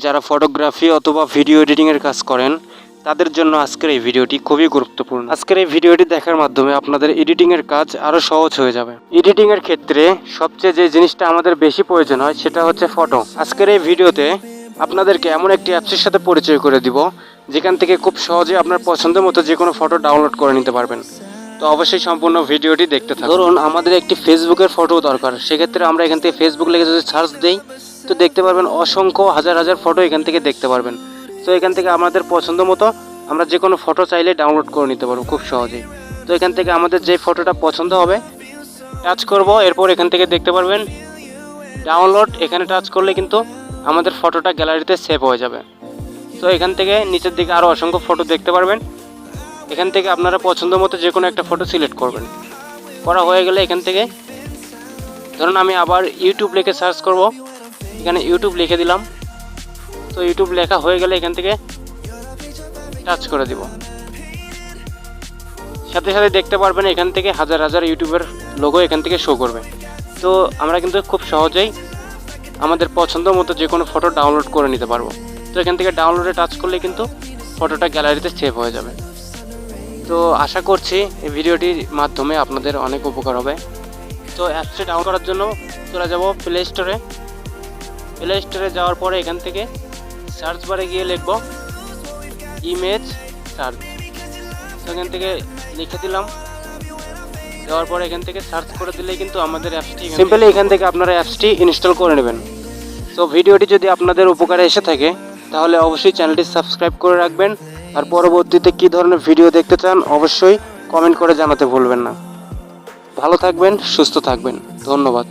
যারা ফটোগ্রাফি অথবা ভিডিও এডিটিংয়ের কাজ করেন তাদের জন্য আজকের এই ভিডিওটি খুবই গুরুত্বপূর্ণ। আজকের এই ভিডিওটি দেখার মাধ্যমে আপনাদের এডিটিংয়ের কাজ আরও সহজ হয়ে যাবে। এডিটিংয়ের ক্ষেত্রে সবচেয়ে যে জিনিসটা আমাদের বেশি প্রয়োজন হয় সেটা হচ্ছে ফটো। আজকের এই ভিডিওতে আপনাদেরকে এমন একটি অ্যাপসের সাথে পরিচয় করে দিব যেখান থেকে খুব সহজে আপনার পছন্দের মতো যে কোনো ফটো ডাউনলোড করে নিতে পারবেন। তো অবশ্যই সম্পূর্ণ ভিডিওটি দেখতে থাকুন। ধরুন আমাদের একটি ফেসবুকের ফটো দরকার, সেক্ষেত্রে আমরা এখান থেকে ফেসবুক লিখে যদি সার্চ দিই তো দেখতে পারবেন অসংখ্য হাজার হাজার ফটো এখান থেকে দেখতে পারবেন। তো এখান থেকে আমাদের পছন্দ মতো আমরা যে কোনো ফটো চাইলে ডাউনলোড করে নিতে পারবো খুব সহজেই। তো এখান থেকে আমাদের যে ফটোটা পছন্দ হবে টাচ করব, এরপর এখান থেকে দেখতে পারবেন ডাউনলোড। এখানে টাচ করলে কিন্তু আমাদের ফটোটা গ্যালারিতে সেভ হয়ে যাবে। তো এখান থেকে নিচের দিকে আরও অসংখ্য ফটো দেখতে পারবেন। এখান থেকে আপনারা পছন্দ মতো যে কোনো একটা ফটো সিলেক্ট করবেন। করা হয়ে গেলে এখান থেকে ধরুন আমি আবার ইউটিউব লিখে সার্চ করব, এখানে ইউটিউব লিখে দিলাম। তো ইউটিউব লেখা হয়ে গেলে এখান থেকে টাচ করে দিব, সাথে সাথে দেখতে পারবেন এখান থেকে হাজার হাজার ইউটিউবের লোগো এখান থেকে শো করবে। তো আমরা কিন্তু খুব সহজেই আমাদের পছন্দ মতো যে কোনো ফটো ডাউনলোড করে নিতে পারবো। তো এখান থেকে ডাউনলোডে টাচ করলে কিন্তু ফটোটা গ্যালারিতে সেভ হয়ে যাবে। তো আশা করছি এই ভিডিওটির মাধ্যমে আপনাদের অনেক উপকার হবে। তো অ্যাপসটি ডাউনলোড করার জন্য চলে যাব প্লে স্টোরে। প্লে স্টোরে যাওয়ার পরে এখান থেকে সার্চ বারে গিয়ে লিখব ইমেজ সার্চ। তো এখান থেকে লিখে দিলাম, দেওয়ার পরে এখান থেকে সার্চ করে দিলেই কিন্তু আমাদের অ্যাপসটি সিম্পলি এখান থেকে আপনারা অ্যাপসটি ইনস্টল করে নেবেন। তো ভিডিওটি যদি আপনাদের উপকারে এসে থাকে তাহলে অবশ্যই চ্যানেলটি সাবস্ক্রাইব করে রাখবেন। আর পরবর্তীতে কী ধরনের ভিডিও দেখতে চান অবশ্যই কমেন্ট করে জানাতে ভুলবেন না। ভালো থাকবেন, সুস্থ থাকবেন, ধন্যবাদ।